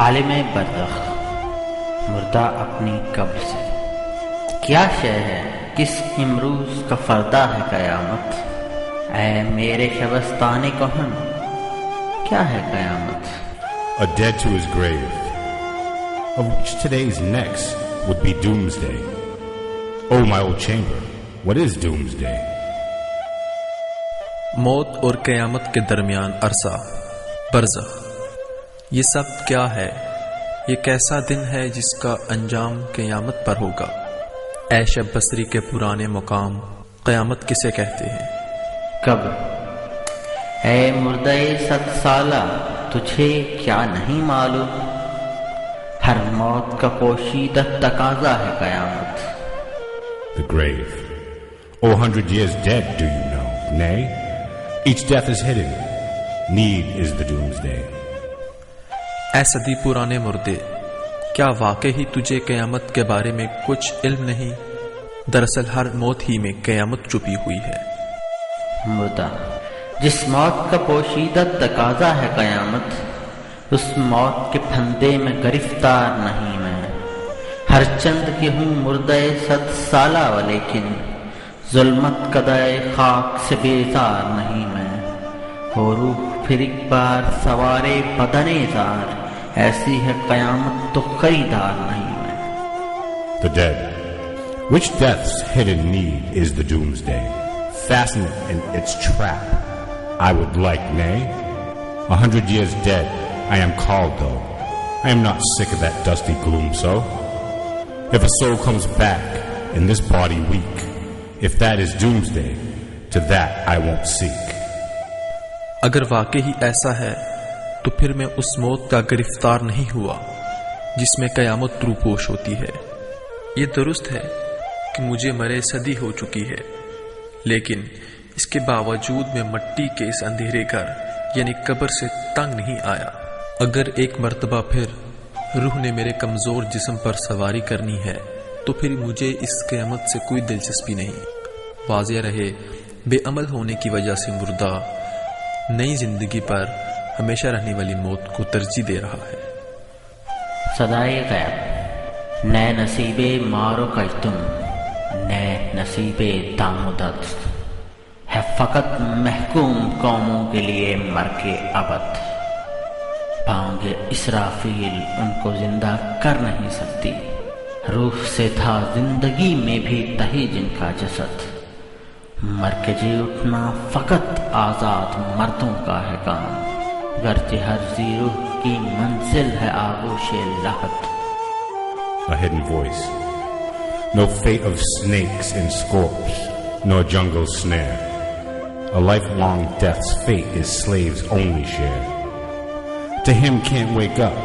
आलिम बरज़ख, मुर्दा अपनी कब्र से क्या शय है, किस इमरूज़ का फरदा है क़यामत। ऐ मेरे शबस्ताने कहन, क्या है क़यामत। A dead to his grave, of which today's next would be doomsday. Oh my old chamber, what is doomsday? मौत और क़यामत के दरमियान अरसा, बरज़ख, ये सब क्या है। ये कैसा दिन है जिसका अंजाम क़यामत पर होगा। ऐ शब बसरी के पुराने मुकाम, क़यामत किसे कहते हैं। कब्र, ऐ मुर्दे 7 साला, तुझे क्या नहीं मालूम, हर मौत का पोशीदा तकाजा है क़यामत। The grave. Oh, 100 years dead, do you know? Nay, each death is hidden. Need is the doomsday. ऐ सदी पुराने मुर्दे, क्या वाकई ही तुझे क़यामत के बारे में कुछ इल्म नहीं। दरअसल हर मौत ही में क़यामत छुपी हुई है। मुर्दा, जिस मौत का पोशीदा तकाजा है क़यामत, उस मौत के फंदे में गिरफ्तार नहीं मैं। हर चंद की हूँ मुर्दे 7 साला, लेकिन जुल्मत कदाए खाक से बेजार नहीं मैं। हो रूह फिर एक बार सवारे बदने जार, ऐसी है क़यामत तो खरीदार नहीं मैं। The dead. Which death's hidden need is the doomsday? Fasten it in its trap. I would like, nay. 100 years dead, I am called though. I am not sick of that dusty gloom so. If a soul comes back in this body weak, if that is doomsday, to that I won't seek. अगर वाकई ही ऐसा है तो फिर मैं उस मौत का गिरफ्तार नहीं हुआ जिसमें क़यामत रूपोश होती है। ये दुरुस्त है कि मुझे मरे सदी हो चुकी है, लेकिन इसके बावजूद मैं मट्टी के इस अंधेरे घर यानी कब्र से तंग नहीं आया। अगर एक मर्तबा फिर रूह ने मेरे कमज़ोर जिस्म पर सवारी करनी है तो फिर मुझे इस क़यामत से कोई दिलचस्पी नहीं। वाज़ेह रहे, बेअमल होने की वजह से मुर्दा नई जिंदगी पर हमेशा रहने वाली मौत को तरजीह दे रहा है। सदाए गैब, नए नसीबे मारो तुम, नए नसीबे दामुदत है फ़कत महकूम कौमों के लिए मर के अबद। पाओगे इसराफील उनको जिंदा कर नहीं सकती, रूह से था जिंदगी में भी तही जिनका जसद। मर के जी उठना फ़कत आज़ाद मर्दों का है काम, गर्चे हर ज़ीरूह की मंजिल है आगोशे लहद। A hidden voice. No fate of snakes and scorps, nor jungle snare. A lifelong death's fate is slave's only share. To him can't wake up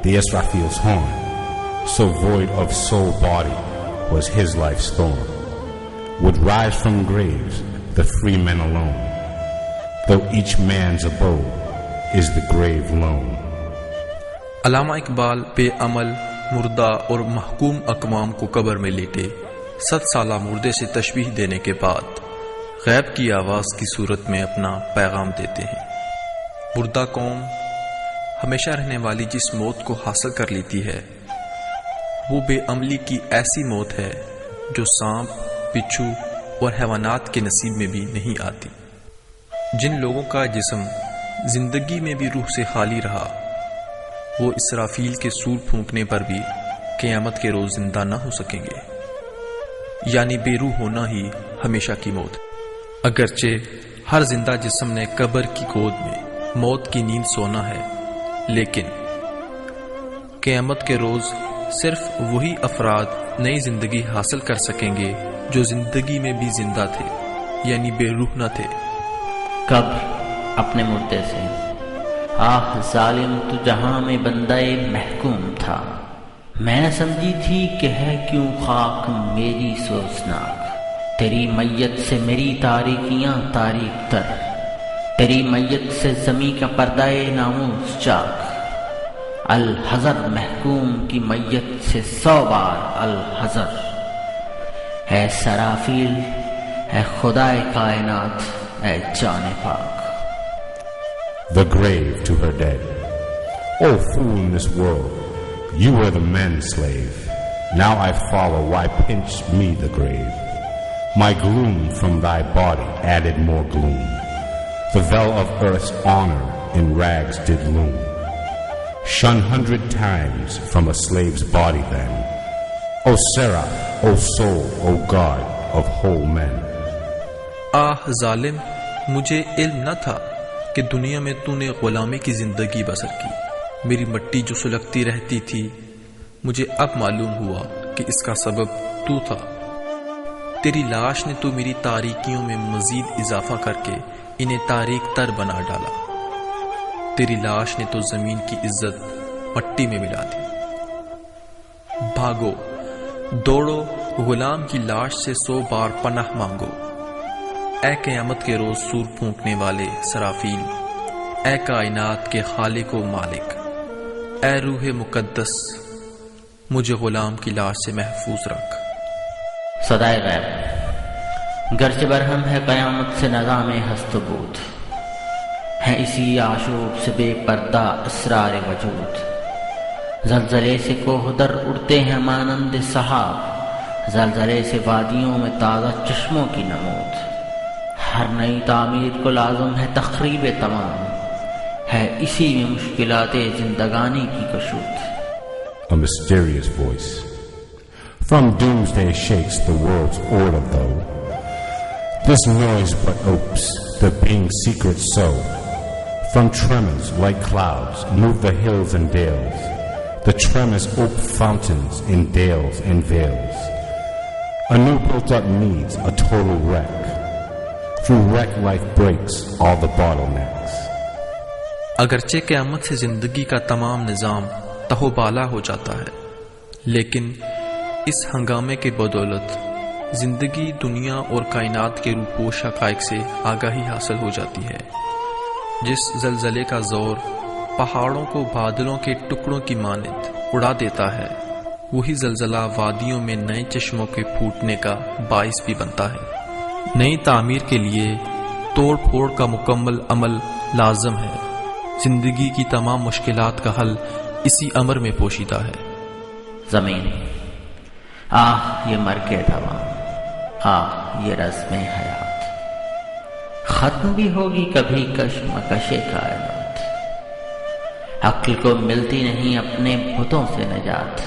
the Israfil's horn, so void of soul body was his life's thorn. Would rise from graves the free men alone, though each man's abode is the grave lone. अल्लामा इकबाल बेअमल, मुर्दा और महकूम अकवाम को कब्र में लेटे 7 साला मुर्दे से तशबीह देने के बाद गैब की आवाज़ की सूरत में अपना पैगाम देते हैं। मुर्दा कौम हमेशा रहने वाली जिस मौत को हासिल कर लेती है वो बेअमली की ऐसी मौत है जो सांप, बिच्छू और हैवानात के नसीब में भी नहीं आती। जिन लोगों का जिस्म जिंदगी में भी रूह से खाली रहा, वो इसराफील के सूर फूंकने पर भी क़यामत के रोज़ जिंदा न हो सकेंगे, यानी बेरूह होना ही हमेशा की मौत। अगरचे हर जिंदा जिस्म ने कब्र की गोद में मौत की नींद सोना है, लेकिन क़यामत के रोज़ सिर्फ वही अफराद नई जिंदगी हासिल कर सकेंगे जो जिंदगी में भी जिंदा थे, यानी बेरूह न थे। कब्र अपने मुर्दे से, आह जालिम तू जहां में बंदाए महकूम था, मैं समझी थी कि है क्यों खाक मेरी सोचनाक। तेरी मैयत से मेरी तारीकियां तारीक तर, तेरी मैयत से ज़मी का पर्दाए नामूस चाक। अल हज़र महकूम की मैयत से 100 बार अल हज़र। है सराफील, है खुदाए कायनात, है जाने पाक। The grave to her dead. O fool in this world, you were the man's slave. Now I follow, why pinch me the grave? My gloom from thy body added more gloom. The veil of earth's honor in rags did loom. Shun 100 times from a slave's body then. O Seraph, O soul, O God of whole men. आह जालिम, मुझे इल्म न था कि दुनिया में तूने गुलामी की जिंदगी बसर की। मेरी मिट्टी जो सुलगती रहती थी, मुझे अब मालूम हुआ कि इसका सबब तू था। तेरी लाश ने तो मेरी तारीकियों में मजीद इजाफा करके इन्हें तारीक तर बना डाला। तेरी लाश ने तो जमीन की इज्जत मट्टी में मिला दी। भागो, दौड़ो, गुलाम की लाश से 100 बार पनाह मांगो। ए क़यामत के रोज सूर फूंकने वाले सराफील, ए कायनात के खालिक व मालिक, ए रूह मुकद्दस, मुझे गुलाम की लाश से महफूज रख। सदाए गैब गर्चे बरहम है क़यामत से नज़ाम हस्तबूत है, इसी आशूब से बेपर्दा इसरार वजूद। जलजले से कोहदर उड़ते हैं मानंद सहाब, जलजले से वादियों में ताज़ा चश्मों की नमूद। हर नई तामीर को लाज़िम है तखरीब तमाम, है इसी में मुश्किलाते जिंदगानी की कशूद। A mysterious voice from doomsday shakes the world's order, though this noise but opes the being secret so. From tremors like clouds move the hills and dales, the tremors ope fountains in dales and vales. A new built up needs a total wreck, through wreck life breaks all the bottlenecks. अगरचे क़यामत से जिंदगी का तमाम निज़ाम तहोबाला हो जाता है, लेकिन इस हंगामे के बदौलत जिंदगी, दुनिया और कायनात के रूपोश हक़ाइक़ से आगाही हासिल हो जाती है। जिस जलजले का जोर पहाड़ों को बादलों के टुकड़ों की मानिंद उड़ा देता है, वही जलजला वादियों में नए चश्मों के फूटने का बाइस भी बनता है। नई तामीर के लिए तोड़ फोड़ का मुकम्मल अमल लाजम है। जिंदगी की तमाम मुश्किलात का हल इसी अमर में पोशीदा है। जमीन, आह ये मरके तमाम, आह ये रस्म हयात, खत्म भी होगी कभी कशमकशे कायनात। अक्ल को मिलती नहीं अपने बुतों से निजात,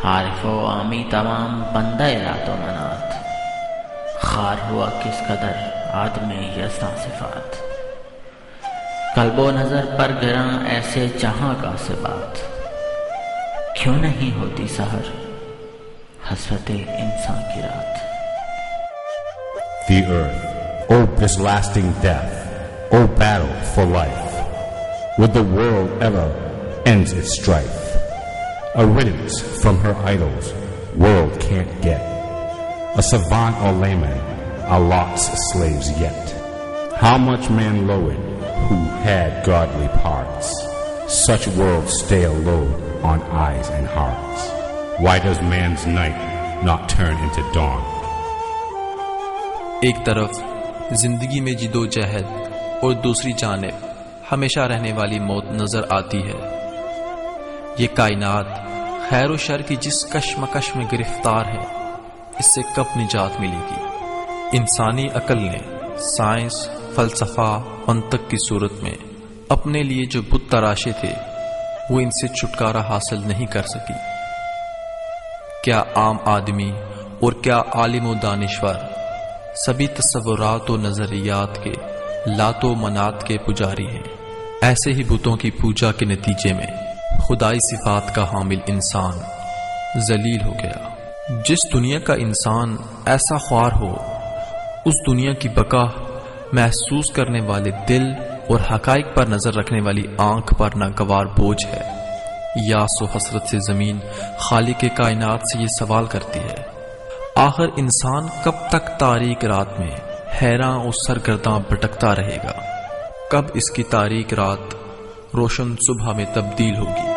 आरिफो आमी तमाम बंदे लातो मनात। खार हुआ किस कदर आदमे यज़्दा सिफात, कल्बो नजर पर गिरा ऐसे जहां का से बात। क्यों नहीं होती सहर हसरते इंसान की रात। The earth, oh this lasting death, oh battle for life, would the world ever ends its strife? A riddance from her idols world can't get, a savant or layman are Lot's slaves yet. How much man lowered who had godly parts, such worlds stay a load on eyes and hearts. Why does man's night not turn into dawn? एक तरफ जिंदगी में जिदोजहद और दूसरी जानिब हमेशा रहने वाली मौत नजर आती है। ये कायनात खैर व शर की जिस कशमकश में गिरफ्तार है, इससे कब निजात मिलेगी? इंसानी अकल ने साइंस, फलसफा, मंतक की सूरत में अपने लिए जो बुत तराशे थे, वो इनसे छुटकारा हासिल नहीं कर सकी। क्या आम आदमी और क्या आलिम व दानिश्वर सभी तस्वुरात व नजरियात के लातो मनात के पुजारी हैं। ऐसे ही बुतों की पूजा के नतीजे में खुदाई सिफात का हामिल इंसान जलील हो गया। जिस दुनिया का इंसान ऐसा ख्वार हो, उस दुनिया की बका महसूस करने वाले दिल और हकाइक पर नजर रखने वाली आंख पर नागवार बोझ है। यास व हसरत से जमीन खालिक कायनात से ये सवाल करती है, आखिर इंसान कब तक तारीक रात में हैरान और सरगर्दां भटकता रहेगा? कब इसकी तारीक रात रोशन सुबह में तब्दील होगी?